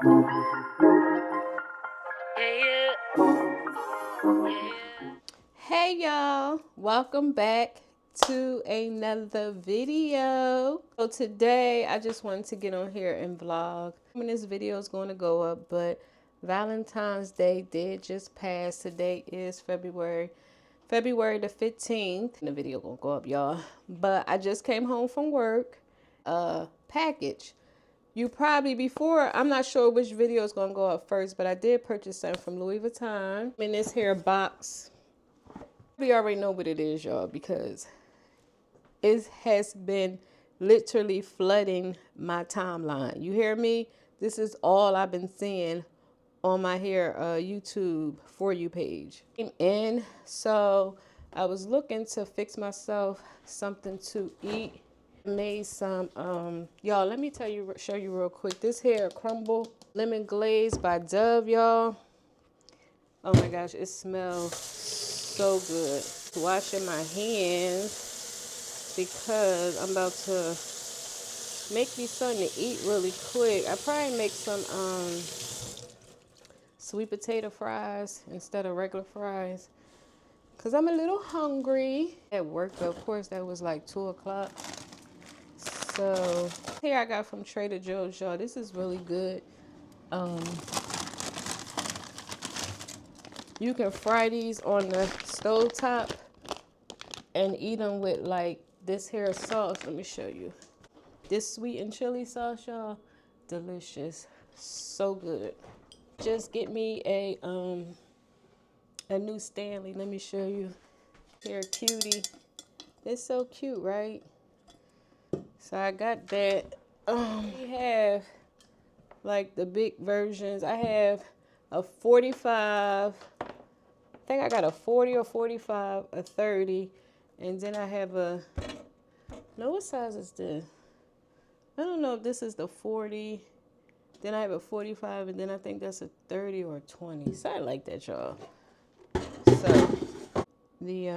Hey y'all, welcome back to another video. So today I just wanted to get on here and vlog. When this video is going to go up, but Valentine's Day did just pass. Today is February the 15th. The video gonna go up, y'all. But I just came home from work. Package. You probably before, I'm not sure which video is gonna go up first, but I did purchase something from Louis Vuitton in this here box. We already know what it is, y'all, because it has been literally flooding my timeline. You hear me? This is all I've been seeing on my here YouTube For You page. And so I was looking to fix myself something to eat. Made some y'all, let me show you real quick. This here crumble lemon glaze by Dove, y'all. Oh my gosh, it smells so good. Washing my hands because I'm about to make me something to eat really quick. I probably make some sweet potato fries instead of regular fries because I'm a little hungry. At work, of course, that was like 2 o'clock. So here I got from Trader Joe's, y'all. This is really good. You can fry these on the stove top and eat them with like this here sauce. Let me show you. This sweet and chili sauce, y'all. Delicious. So good. Just get me a new Stanley. Let me show you. Here, cutie. It's so cute, right? So I got that. We have like the big versions. I have a 45. I think I got a 40 or 45, a 30, and then I have a. No, what size is this? I don't know if this is the 40. Then I have a 45, and then I think that's a 30 or a 20. Something like that, y'all. So the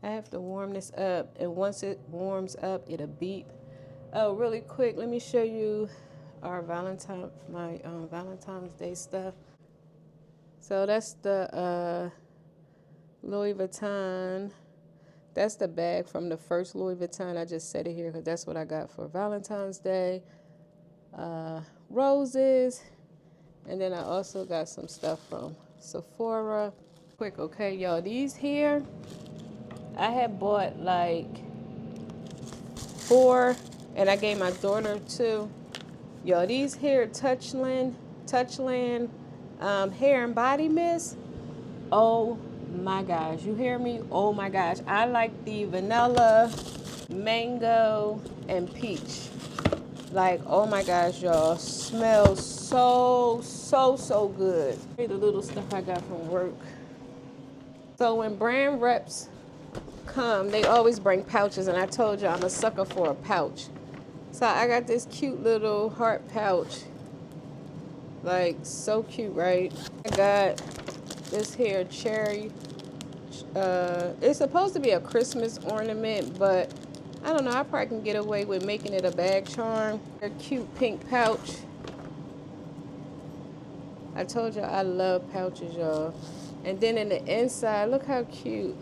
I have to warm this up, and once it warms up, it'll beep. Oh, really quick, let me show you our Valentine's Day stuff. So that's the Louis Vuitton. That's the bag from the first Louis Vuitton. I just set it here because that's what I got for Valentine's Day. Roses, and then I also got some stuff from Sephora. Quick, okay, y'all. These here, I had bought like 4, and I gave my daughter 2. Yo, these here Touchland hair and body mist. Oh my gosh, you hear me? Oh my gosh, I like the vanilla, mango, and peach. Like, oh my gosh, y'all, smells so good. Here's the little stuff I got from work. So when brand reps come, they always bring pouches, and I told you I'm a sucker for a pouch. So I got this cute little heart pouch. Like, so cute, right? I got this here cherry. It's supposed to be a Christmas ornament, but I don't know. I probably can get away with making it a bag charm. A cute pink pouch. I told you I love pouches, y'all. And then in the inside, look how cute.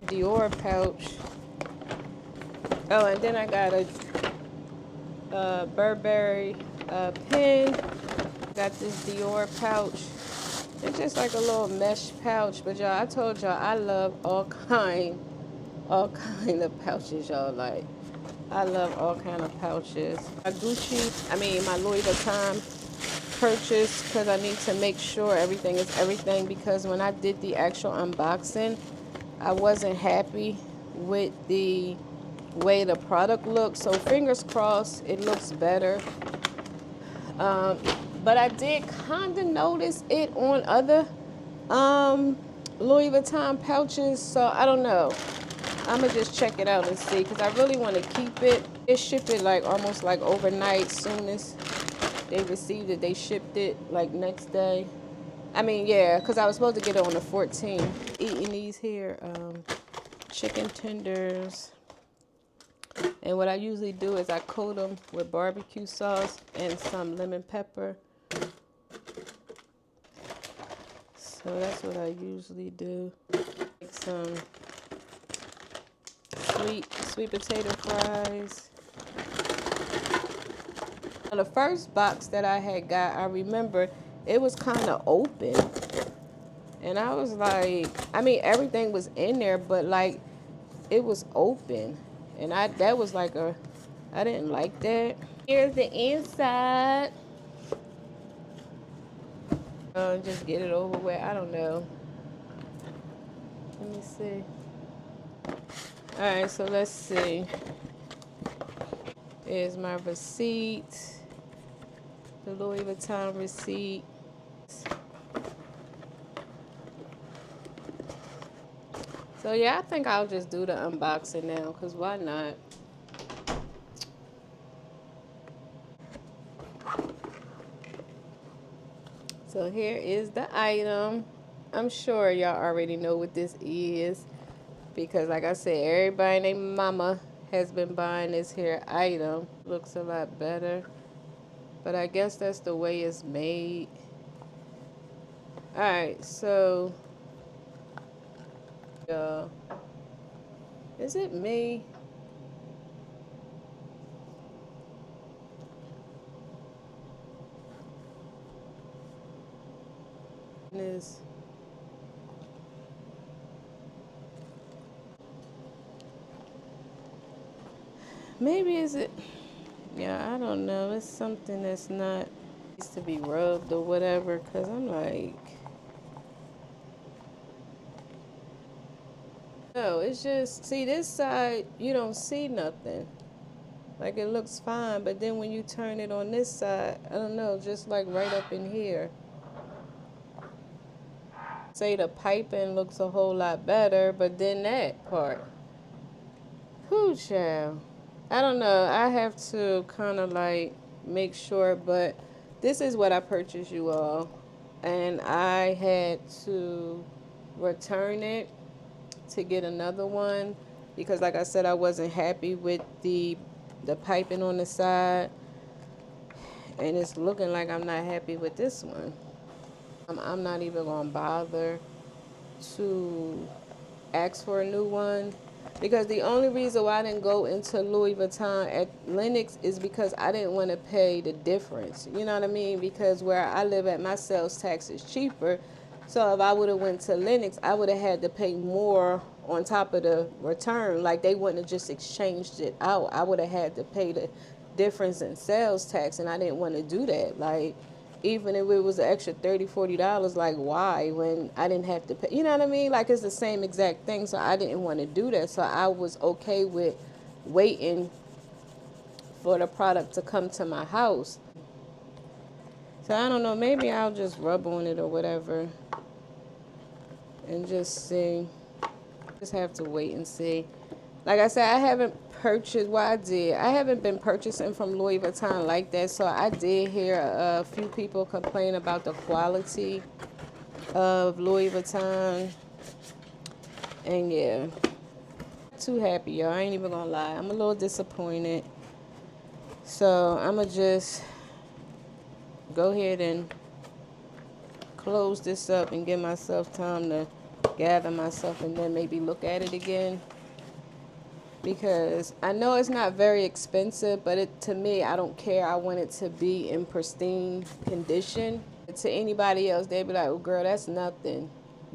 Dior pouch. Oh, and then I got a Burberry pen. Got this Dior pouch. It's just like a little mesh pouch. But y'all, I told y'all I love all kind of pouches, y'all. Like, I love all kind of pouches. My my Louis Vuitton purchase, because I need to make sure everything is everything, because when I did the actual unboxing, I wasn't happy with the way the product looks. So fingers crossed it looks better. But I did kind of notice it on other Louis Vuitton pouches. So I don't know. I'm going to just check it out and see, because I really want to keep it. They ship it like almost like overnight. Soon as they received it, they shipped it like next day. I mean, yeah, because I was supposed to get it on the 14th. Eating these here chicken tenders. And what I usually do is I coat them with barbecue sauce and some lemon pepper. So that's what I usually do. Make some sweet potato fries. On the first box that I had got, I remember it was kind of open. And I was like, I mean, everything was in there, but like it was open. And that was like I didn't like that. Here's the inside. Just get it over with. I don't know. Let me see. All right, so let's see. Here's my receipt. The Louis Vuitton receipt. So yeah, I think I'll just do the unboxing now, because why not? So here is the item. I'm sure y'all already know what this is, because like I said, everybody and their mama has been buying this here item. Looks a lot better, but I guess that's the way it's made. Alright, so is it me? Is maybe is it? Yeah, I don't know. It's something that's not needs to be rubbed or whatever, because I'm like, no, it's just, see this side, you don't see nothing. Like it looks fine, but then when you turn it on this side, I don't know, just like right up in here. Say the piping looks a whole lot better, but then that part. Whew, child. I don't know. I have to kind of like make sure, but this is what I purchased, you all. And I had to return it to get another one because like I said, I wasn't happy with the piping on the side, and it's looking like I'm not happy with this one. I'm not even gonna bother to ask for a new one, because the only reason why I didn't go into Louis Vuitton at Lenox is because I didn't want to pay the difference. You know what I mean? Because where I live at, my sales tax is cheaper. So if I would have went to Lenox, I would have had to pay more on top of the return. Like they wouldn't have just exchanged it out. I would have had to pay the difference in sales tax, and I didn't want to do that. Like even if it was an extra $30-$40, like why when I didn't have to pay, you know what I mean? Like it's the same exact thing. So I didn't want to do that. So I was okay with waiting for the product to come to my house. So I don't know, maybe I'll just rub on it or whatever and just see. Just have to wait and see. Like I said, I haven't purchased, well I did, I haven't been purchasing from Louis Vuitton like that. So I did hear a few people complain about the quality of Louis Vuitton. And yeah, too happy, y'all. I ain't even gonna lie, I'm a little disappointed. So I'm gonna just go ahead and close this up and give myself time to gather myself and then maybe look at it again, because I know it's not very expensive, but to me, I don't care. I want it to be in pristine condition. To anybody else, they'd be like, oh girl, that's nothing,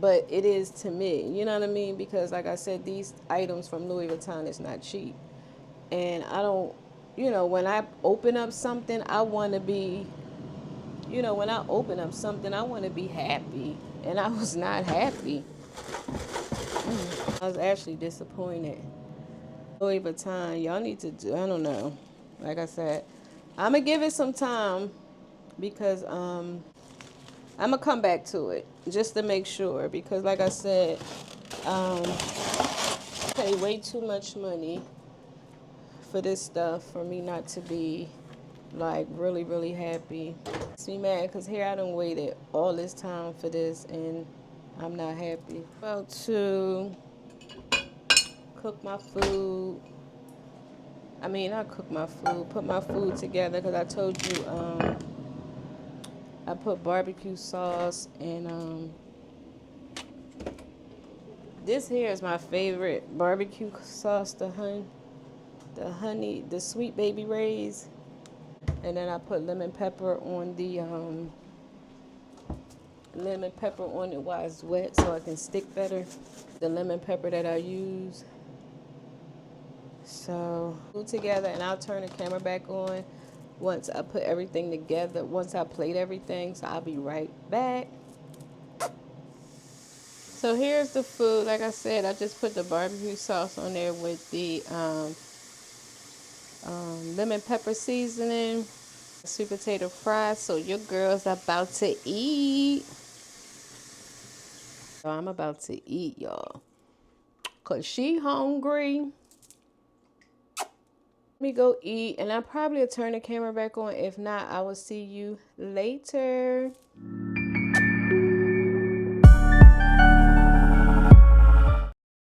but it is to me, you know what I mean? Because like I said, these items from Louis Vuitton is not cheap, and I don't, when I open up something, I want to be, when I open up something, I want to be happy, and I was not happy. I was actually disappointed. Louis Vuitton, y'all need to do, I don't know. Like I said, I'm going to give it some time, because I'm going to come back to it just to make sure, because like I said, I pay way too much money for this stuff for me not to be like really, really happy. Makes me mad because here I done waited all this time for this and I'm not happy. About to cook my food. I cook my food, put my food together, because I told you I put barbecue sauce and this here is my favorite barbecue sauce, the sweet baby rays. And then I put lemon pepper on the while it's wet so I can stick better. The lemon pepper that I use. So put together, and I'll turn the camera back on once I put everything together, once I plate everything. So I'll be right back. So here's the food. Like I said, I just put the barbecue sauce on there with the lemon pepper seasoning, sweet potato fries. So your girl's about to eat. So I'm about to eat, y'all, cause she hungry. Let me go eat, and I'll probably turn the camera back on. If not, I will see you later.